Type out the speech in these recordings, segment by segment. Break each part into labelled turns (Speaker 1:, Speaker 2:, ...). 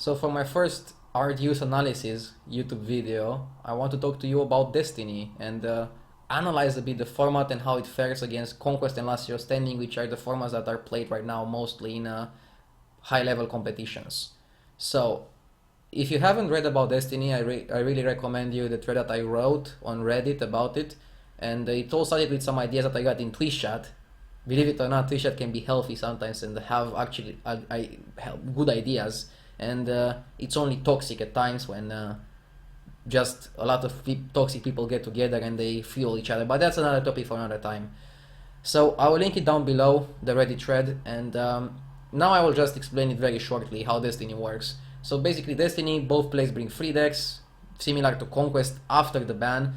Speaker 1: So for my first art use analysis YouTube video, I want to talk to you about Destiny and analyze a bit the format and how it fares against Conquest and Last Hero Standing, which are the formats that are played right now mostly in high-level competitions. So if you haven't read about Destiny, I really recommend you the thread that I wrote on Reddit about it. And it all started with some ideas that I got in Twitch chat. Believe it or not, Twitch chat can be healthy sometimes and have actually good ideas. And it's only toxic at times when just a lot of toxic people get together and they fuel each other. But that's another topic for another time. So I will link it down below, the Reddit thread, and now I will just explain it very shortly how Destiny works. So basically Destiny, both players bring free decks, similar to Conquest after the ban.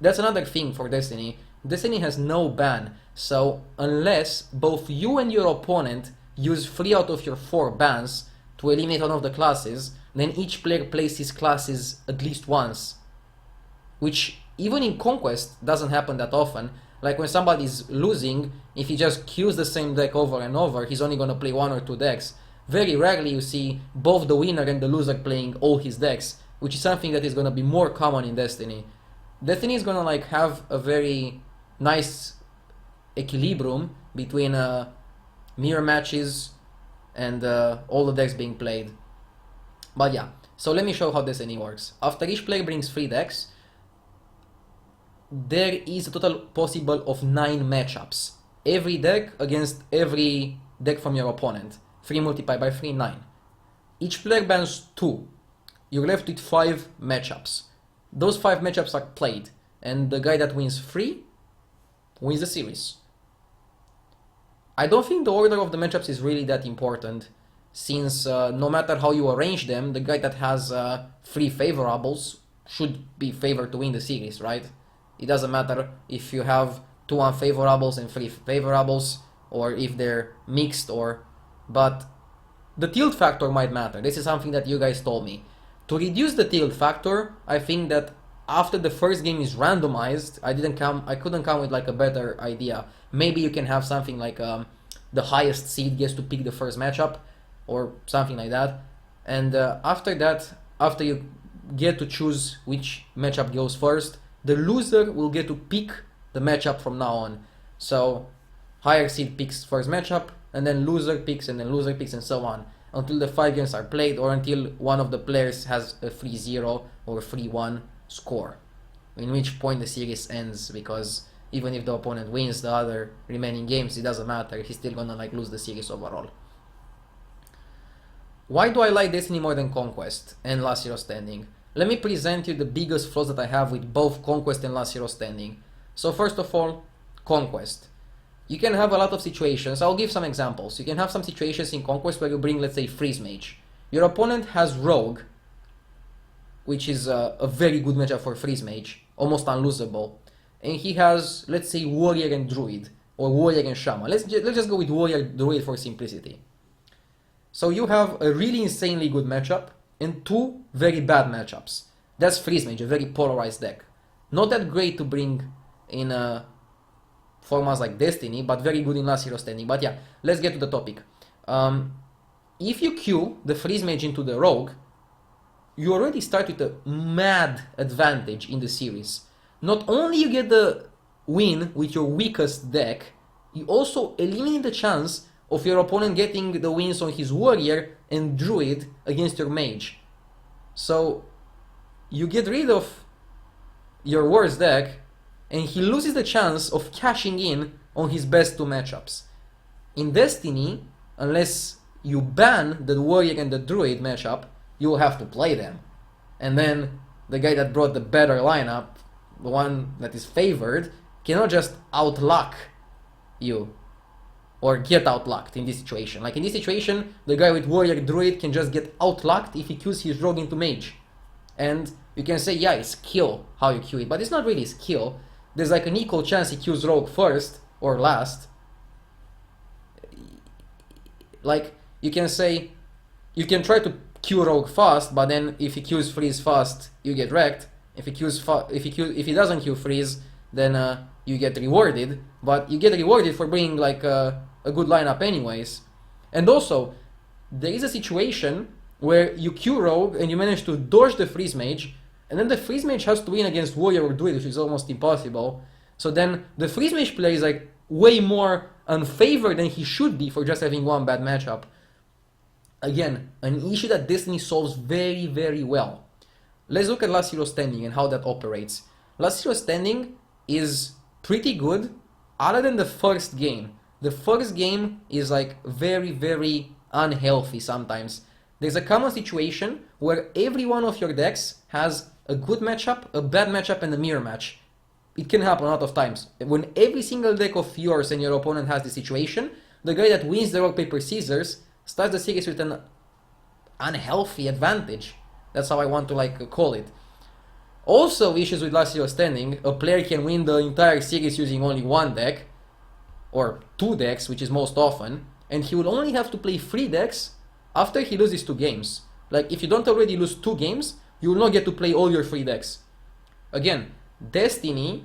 Speaker 1: That's another thing for Destiny. Destiny has no ban, so unless both you and your opponent use 3 out of your 4 bans to eliminate one of the classes, then each player plays his classes at least once. Which even in Conquest doesn't happen that often. Like when somebody's losing, if he just queues the same deck over and over, he's only gonna play 1 or 2 decks. Very rarely you see both the winner and the loser playing all his decks, which is something that is gonna be more common in Destiny. Destiny is gonna like have a very nice equilibrium between mirror matches and all the decks being played. But yeah, so let me show how Destiny works. After each player brings 3 decks, there is a total possible of 9 matchups. Every deck against every deck from your opponent. 3 multiplied by 3, 9. Each player bans 2. You're left with 5 matchups. Those 5 matchups are played, and the guy that wins 3 wins the series. I don't think the order of the matchups is really that important, since no matter how you arrange them, the guy that has 3 favorables should be favored to win the series, right? It doesn't matter if you have 2 unfavorables and 3 favorables, or if they're mixed, but the tilt factor might matter. This is something that you guys told me. To reduce the tilt factor, I think that after the first game is randomized, I couldn't come with like a better idea. Maybe you can have something like the highest seed gets to pick the first matchup, or something like that. And after that, after you get to choose which matchup goes first, the loser will get to pick the matchup from now on. So higher seed picks first matchup, and then loser picks, and then loser picks, and so on, until the 5 games are played, or until one of the players has a 3-0 or a 3-1 score, in which point the series ends, because even if the opponent wins the other remaining games, it doesn't matter, he's still gonna like lose the series overall. Why do I like Destiny more than Conquest and Last Hero Standing? Let me present you the biggest flaws that I have with both Conquest and Last Hero Standing. So first of all, Conquest. You can have a lot of situations. I'll give some examples. You can have some situations in Conquest where you bring, let's say, Freeze Mage. Your opponent has Rogue, which is a very good matchup for Freeze Mage, almost unlosable. And he has, let's say, Warrior and Druid, or Warrior and Shaman. Let's just go with Warrior Druid for simplicity. So you have a really insanely good matchup and 2 very bad matchups. That's Freeze Mage, a very polarized deck. Not that great to bring in formats like Destiny, but very good in Last Hero Standing. But yeah, let's get to the topic. If you queue the Freeze Mage into the Rogue, you already start with a mad advantage in the series. Not only you get the win with your weakest deck, you also eliminate the chance of your opponent getting the wins on his Warrior and Druid against your Mage. So you get rid of your worst deck, and he loses the chance of cashing in on his best 2 matchups. In Destiny, unless you ban the Warrior and the Druid matchup, you will have to play them. And then the guy that brought the better lineup, the one that is favored, cannot just outluck you, or get outlucked in this situation. Like in this situation, the guy with Warrior Druid can just get outlucked if he queues his Rogue into Mage. And you can say, yeah, it's skill how you queue it, but it's not really skill. There's like an equal chance he queues Rogue first or last. Like, you can say, you can try to queue Rogue fast, but then if he queues Freeze fast, you get wrecked. If he doesn't queue Freeze, then you get rewarded. But you get rewarded for bringing like a good lineup anyways. And also, there is a situation where you Q rogue and you manage to dodge the freeze mage, and then the freeze mage has to win against warrior or druid, which is almost impossible. So then the freeze mage player is like way more unfavored than he should be for just having one bad matchup. Again, an issue that Destiny solves very, very well. Let's look at Last Hero Standing and how that operates. Last Hero Standing is pretty good other than the first game. The first game is like very, very unhealthy sometimes. There's a common situation where every one of your decks has a good matchup, a bad matchup, and a mirror match. It can happen a lot of times. When every single deck of yours and your opponent has this situation, the guy that wins the rock, paper, scissors starts the series with an unhealthy advantage. That's how I want to like call it. Also, issues with Last Hero Standing, a player can win the entire series using only one deck, or two decks, which is most often, and he will only have to play 3 decks after he loses 2 games. Like, if you don't already lose 2 games, you will not get to play all your 3 decks. Again, in Destiny,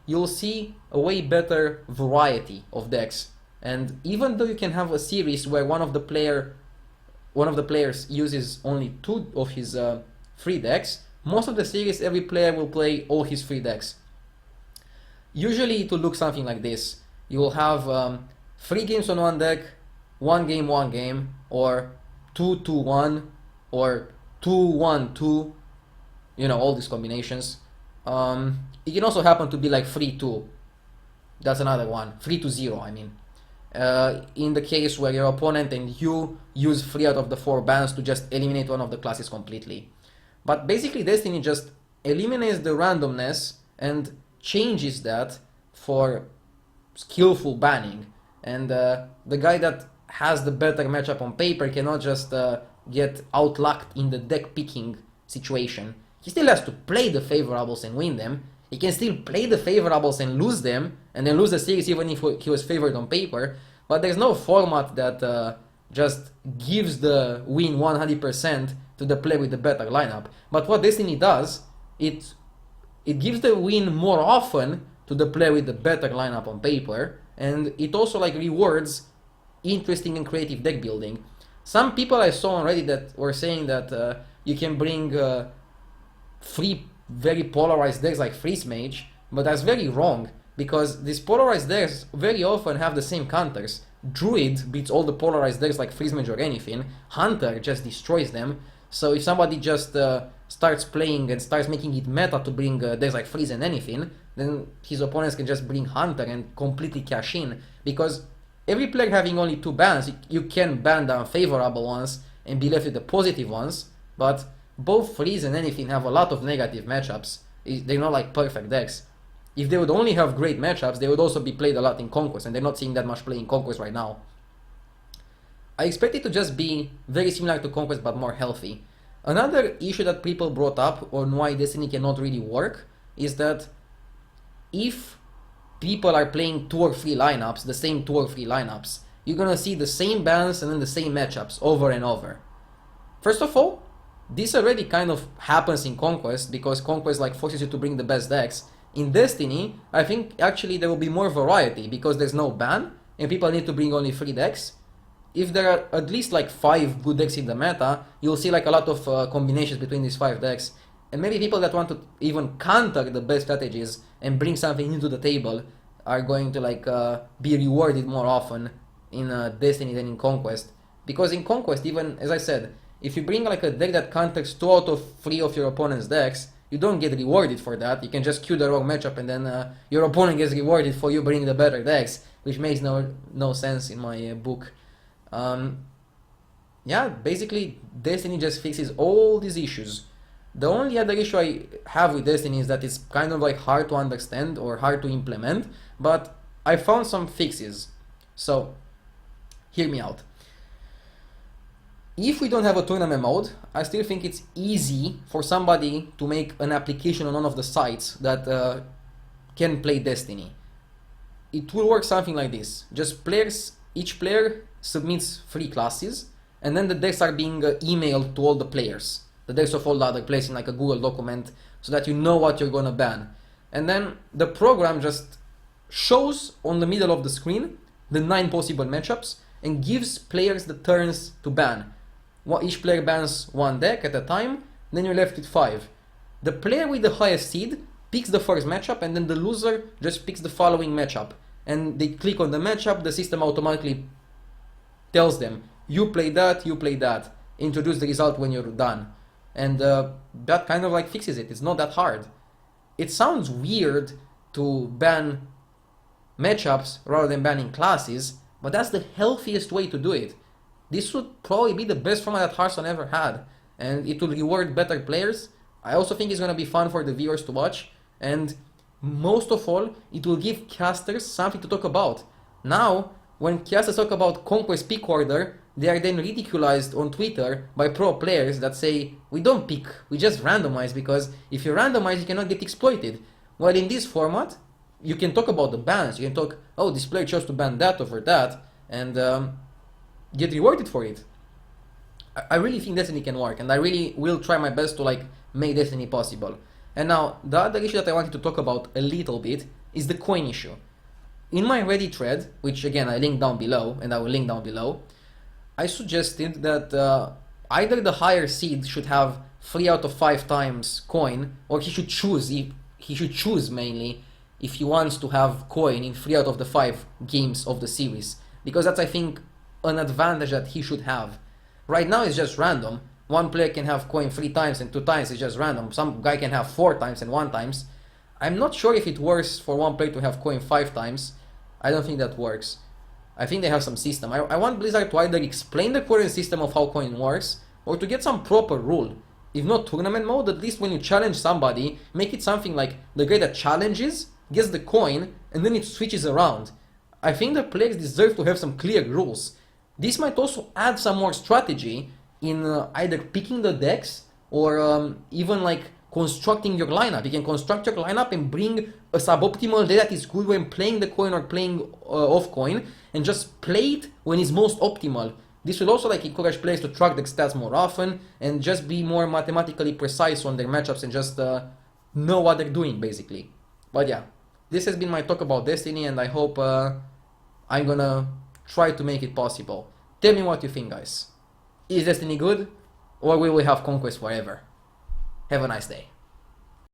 Speaker 1: you'll see a way better variety of decks. And even though you can have a series where one of the players uses only 2 of his 3 decks, most of the series every player will play all his 3 decks. Usually it will look something like this. You will have 3 games on one deck, 1 game, or 2-2-1, or 2-1-2, you know, all these combinations. It can also happen to be like 3-2. That's another one. 3-0, I mean. In the case where your opponent and you use 3 out of the 4 bans to just eliminate one of the classes completely. But basically Destiny just eliminates the randomness and changes that for skillful banning. And the guy that has the better matchup on paper cannot just get outlucked in the deck picking situation. He still has to play the favorables and win them. He can still play the favorables and lose them, and then lose the series even if he was favored on paper. But there's no format that just gives the win 100% to the player with the better lineup. But what Destiny does, it gives the win more often to the player with the better lineup on paper, and it also like rewards interesting and creative deck building. Some people I saw already that were saying that you can bring 3 very polarized decks like Freeze Mage, but that's very wrong, because these polarized decks very often have the same counters. Druid beats all the polarized decks like Freeze Mage or anything. Hunter just destroys them. So if somebody just starts playing and starts making it meta to bring decks like Freeze and anything, then his opponents can just bring Hunter and completely cash in. Because every player having only 2 bans, you can ban the unfavorable ones and be left with the positive ones, but both Freeze and anything have a lot of negative matchups. They're not like perfect decks. If they would only have great matchups, they would also be played a lot in Conquest, and they're not seeing that much play in Conquest right now. I expect it to just be very similar to Conquest but more healthy. Another issue that people brought up on why Destiny cannot really work is that if people are playing 2 or 3 lineups, the same 2 or 3 lineups, you're gonna see the same bans and then the same matchups over and over. First of all, this already kind of happens in Conquest, because Conquest like forces you to bring the best decks. In Destiny, I think actually there will be more variety because there's no ban and people need to bring only 3 decks. If there are at least like 5 good decks in the meta, you'll see like a lot of combinations between these 5 decks. And maybe people that want to even counter the best strategies and bring something into the table are going to like be rewarded more often in Destiny than in Conquest. Because in Conquest, even as I said, if you bring like a deck that counters 2 out of 3 of your opponent's decks, you don't get rewarded for that. You can just queue the wrong matchup and then your opponent gets rewarded for you bringing the better decks, which makes no sense in my book. Yeah, basically Destiny just fixes all these issues. The only other issue I have with Destiny is that it's kind of like hard to understand or hard to implement, but I found some fixes. So, hear me out. If we don't have a tournament mode, I still think it's easy for somebody to make an application on one of the sites that can play Destiny. It will work something like this. Just each player submits 3 classes, and then the decks are being emailed to all the players. The decks of all the other players in like a Google document, so that you know what you're gonna ban. And then the program just shows on the middle of the screen the 9 possible matchups, and gives players the turns to ban. Each player bans one deck at a time, then you're left with 5. The player with the highest seed picks the first matchup, and then the loser just picks the following matchup. And they click on the matchup, the system automatically tells them, you play that, introduce the result when you're done. And that kind of like fixes it. It's not that hard. It sounds weird to ban matchups rather than banning classes, but that's the healthiest way to do it. This would probably be the best format that Hearthstone ever had, and it will reward better players. I also think it's going to be fun for the viewers to watch, and most of all, it will give casters something to talk about. Now, when casters talk about Conquest pick order, they are then ridiculized on Twitter by pro players that say, we don't pick, we just randomize, because if you randomize, you cannot get exploited. While in this format, you can talk about the bans, you can talk, oh, this player chose to ban that over that, and get rewarded for it. I really think Destiny can work, and I really will try my best to like make Destiny possible. And now, the other issue that I wanted to talk about a little bit is the coin issue. In my Reddit thread, which again I linked down below, and I will link down below, I suggested that either the higher seed should have 3 out of 5 times coin, or he should choose mainly if he wants to have coin in 3 out of the 5 games of the series, because that's, I think, an advantage that he should have. Right now it's just random. One player can have coin 3 times and 2 times, it's just random. Some guy can have 4 times and 1 times. I'm not sure if it works for one player to have coin 5 times. I don't think that works. I think they have some system. I want Blizzard to either explain the current system of how coin works, or to get some proper rule. If not tournament mode, at least when you challenge somebody, make it something like the guy that challenges gets the coin, and then it switches around. I think the players deserve to have some clear rules. This might also add some more strategy in either picking the decks, or even like constructing your lineup. You can construct your lineup and bring a suboptimal deck that is good when playing the coin or playing off coin, and just play it when it's most optimal. This will also like encourage players to track the stats more often and just be more mathematically precise on their matchups and just know what they're doing basically. But yeah, this has been my talk about Destiny, and I hope I'm gonna try to make it possible. Tell me what you think, guys. Is Destiny good, or will we have Conquest forever? Have a nice day.